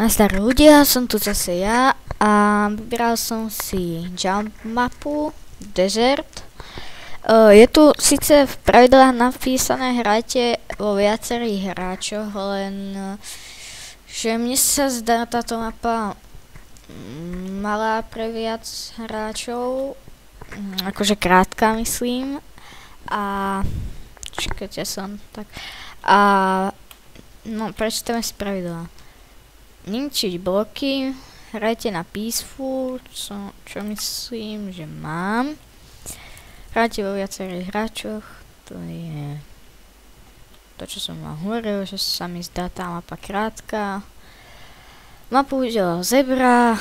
Nazdar ľudia, som tu zase ja a vybral som si jump mapu Desert. Je tu síce v pravidlách napísané hrajte vo viacerých hráčoch, len že mne sa zdá táto mapa malá pre viac hráčov, akože krátka myslím. A čakajte som tak. A no prečítame si pravidlá. Ničiť bloky, hrajte na peaceful, čo myslím, že mám. Hrajte vo viacerých hráčoch, to je to, čo som vám hovoril, že sa mi zdá tá mapa krátka. Mapu udelal Zebra,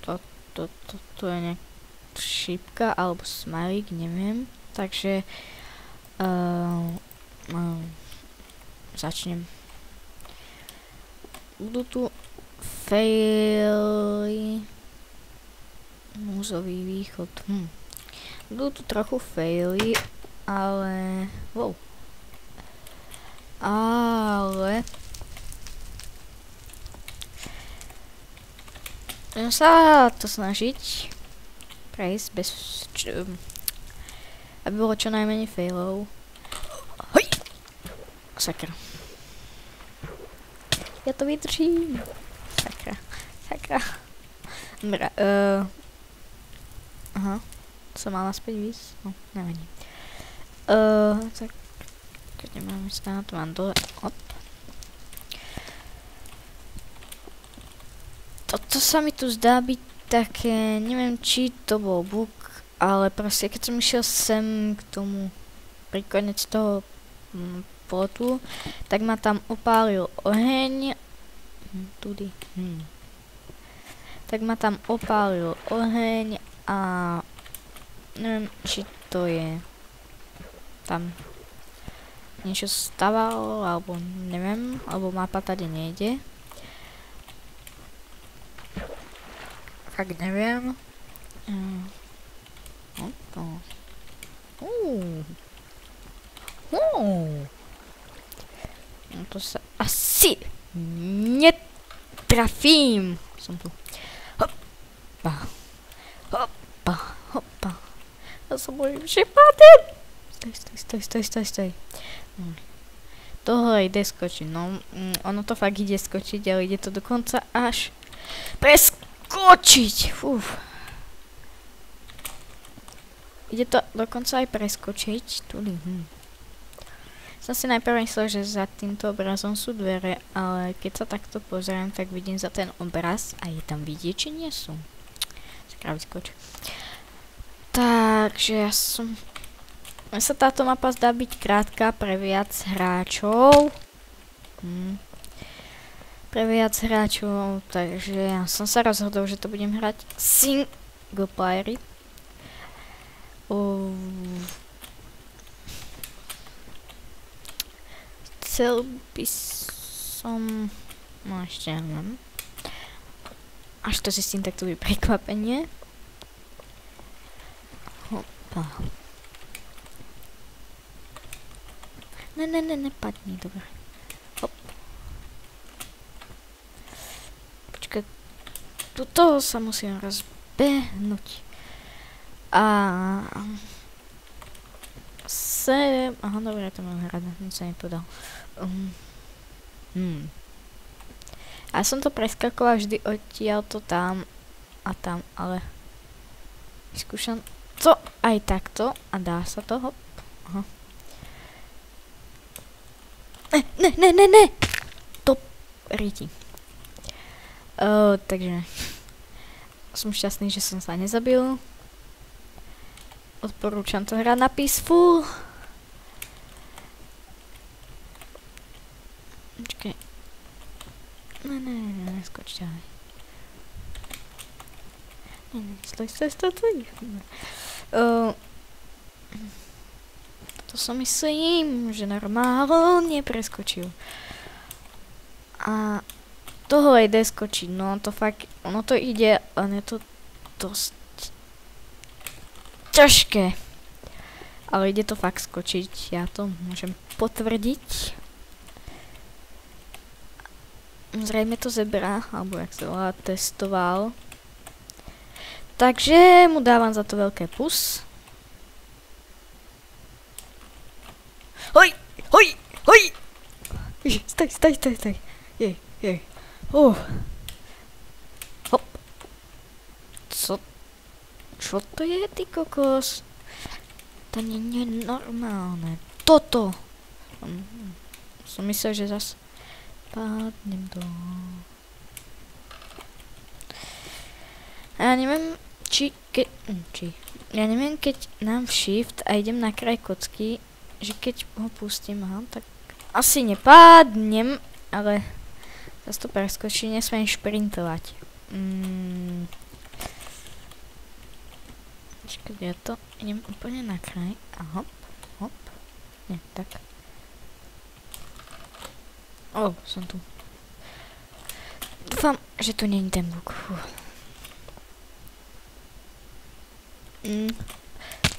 to je nejak šípka alebo smajlík, neviem, takže začnem. Budú tu faily, núzový východ, budú tu trochu faily, ale budem sa to snažiť prejsť bez aby bolo čo najmenej failov. Hoj! Sakra. Ja to vydržím. Sakra. Dobre, aha, som mal naspäť výsť, no, nevadí. Tak, keď nemám ísť na to, mám dole, hop. Toto sa mi tu zdá byť také, neviem, či to bol bug, ale proste, keď som išiel sem k tomu, pri konec toho plotu, tak ma tam opálil oheň. Tak ma tam opálil oheň a neviem, či to je tam niečo stávalo, alebo neviem, alebo mapa tady nejde. Fakt neviem. No to sa asi netrafím. Som tu. Hoppa. Ja sa bojím, že padem. Stoj. Tohle ide skočiť, no. Ono to fakt ide skočiť, ale ide to dokonca až preskočiť. Fúf. Ide to dokonca aj preskočiť. Tudy, Som si najprv myslel, že za týmto obrazom sú dvere, ale keď sa takto pozerám, tak vidím za ten obraz a je tam vidieť, či nie sú. Sakra, vyskoč. Takže mne sa táto mapa zdá byť krátka pre viac hráčov. Takže ja som sa rozhodol, že to budem hrať single playery. Chcel by som, no ešte neviem, až to zistím, tak to bude prekvapenie. Hopa. Nepadni, dobre. Hop. Počkaj, tuto sa musím rozbehnúť. Aha, dobre, to mám hrať, nic sa nepodal. Ja som to preskakoval vždy odtiaľto tam a tam, ale vyskúšam to aj takto a dá sa to, hop. Aha. Ne! To ríti. Takže som šťastný, že som sa nezabil. Odporúčam to hrať na peaceful. Počkej. Ne, skoč ďalej. Stoj. To som myslím, že normálne preskočil. A tohle ide skočiť, no to fakt, ono to ide, ale je to dosť ťažké. Ale ide to fakt skočiť, ja to môžem potvrdiť. zřejmě to zebra, alebo jak se volá, testoval. Takže mu dávám za to velké plus. Hoj, hoj, hoj! Stoj. Jej. Hop. Čo to je, ty kokos? To nie je normálne. Toto! Som myslel, že zas padnem do... Ja neviem, ja neviem, keď dám shift a idem na kraj kocky, že keď ho pustím, tak asi nepadnem, ale zase to preskočí, nesmiem šprintovať. Počkaj, ja to idem úplne na kraj a hop. Nie, tak. Som tu. Dúfam, že tu nie je ten bug.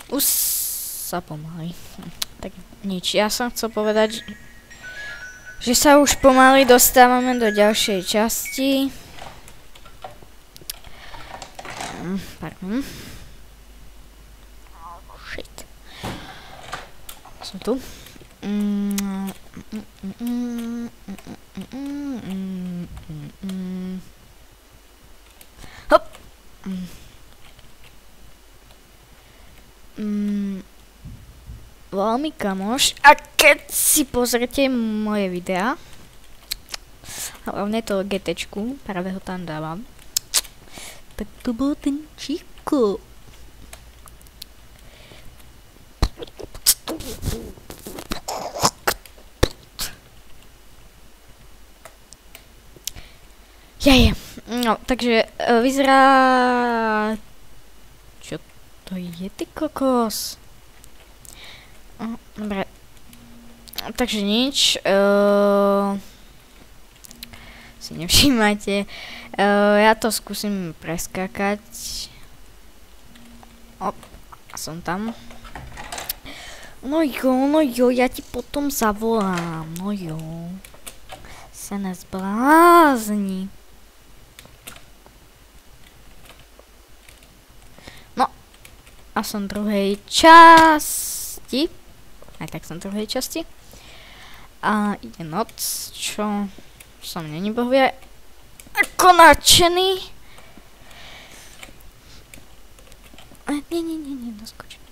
Už sa pomaly. Tak nič, ja som chcel povedať, že sa už pomaly dostávame do ďalšej časti. Pardon. Shit. Som tu. Hop. Volal mi kamoš a keď si pozrete moje videa, hlavne to GTčku, práve ho tam dávam, tak to bol ten Chico. No, takže vyzerá... Čo to je, ty kokos? Dobre. Takže nič. Si nevšímajte. Ja to skúsim preskákať. A som tam. No jo, ja ti potom zavolám. No jo. Sa nezblázni. No. A som druhej časti. Aj tak som druhej časti. A ide noc, čo som není bohvie ako nadšený. Nie, doskočím.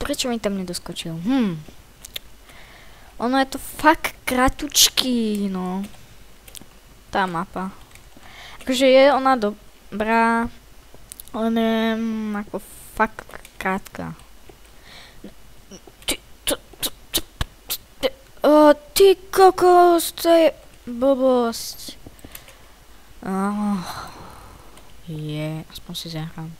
Prečo mi tam nedoskočil? Ono je to fakt kratučký, no. Tá mapa. Akože je ona dobrá, ale neviem, ako fakt krátka. Ty kokos, to je blbosť. Aspoň si zahrám.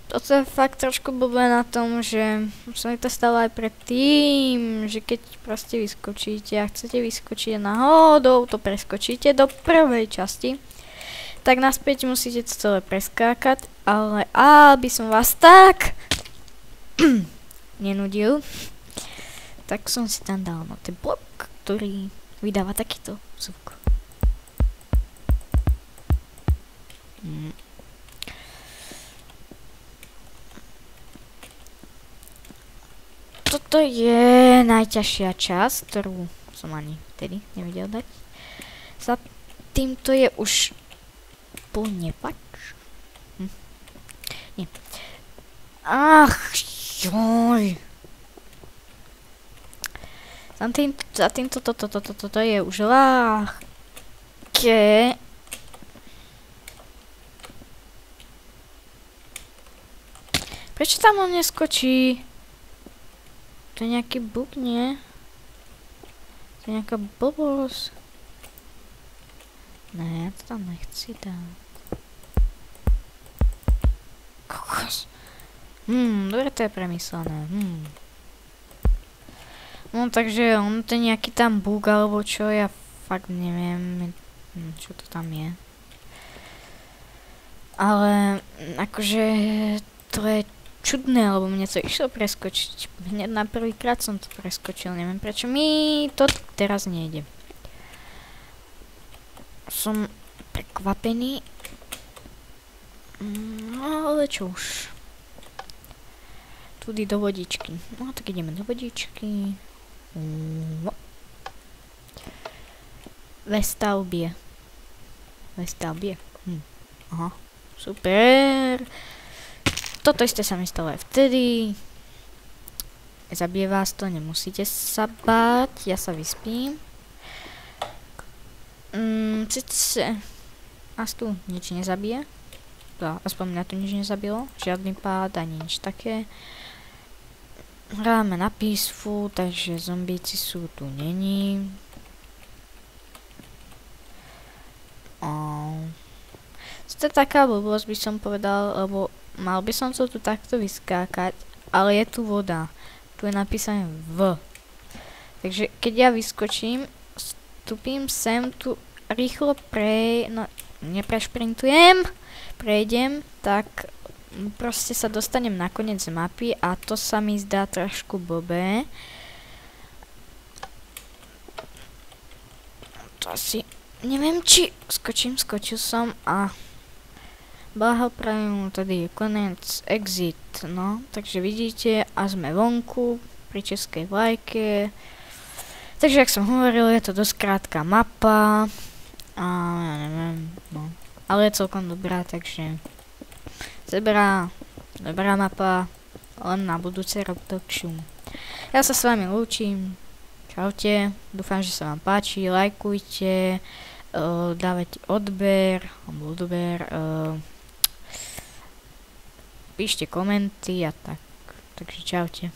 Toto je fakt trošku blbé na tom, že som mi to stalo aj predtým, že keď proste vyskočíte a chcete vyskočiť náhodou, to preskočíte do prvej časti, tak naspäť musíte to celé preskákať, ale aby som vás tak nenudil, tak som si tam dal ten blok, ktorý vydáva takýto zvuk. Toto je najťažšia časť, ktorú som ani vtedy nevedel dať. Za týmto je už plne pač. Nie. Ach, joj. Za týmto toto je už ľahké. Prečo tam on neskočí? To je nejaký bug, nie? To je nejaká blbosť. Ne, ja to tam nechci dať. Kokos. Dobre, to je premyslené. No takže on to je nejaký tam bug alebo čo, ja fakt neviem, čo to tam je. Ale akože to je čudné, lebo mne to išlo preskočiť. Hneď na prvýkrát som to preskočil, neviem prečo mi to teraz nejde. Som prekvapený. No, ale čo už. Tudy do vodičky. No, tak ideme do vodičky. Vestavbie. Aha, super. Toto isté sa mi stalo aj vtedy. Zabije vás to, nemusíte sa báť. Ja sa vyspím. Sice nás tu nič nezabije. Aspoň mňa tu nič nezabilo. Žiadny pád ani nič také. Hráme na peaceful, takže zombíci sú tu není. To je taká blbosť, by som povedal, lebo mal by som to tu takto vyskákať, ale je tu voda. Tu je napísané V. Takže keď ja vyskočím, vstúpim sem, tu rýchlo neprešprintujem, prejdem, tak proste sa dostanem na koniec mapy a to sa mi zdá trošku blbé. To asi, neviem či skočil som a blahoprajem, tady je konec, exit, no, takže vidíte a sme vonku pri českej vlajke. Takže jak som hovoril, je to dosť krátka mapa a ja neviem, no, ale je celkom dobrá, takže dobrá mapa, len na budúce Robloxium. Ja sa s vami lúčim, čaute, dúfam, že sa vám páči, lajkujte, dávajte odber, píšte komenty a tak, takže čaute.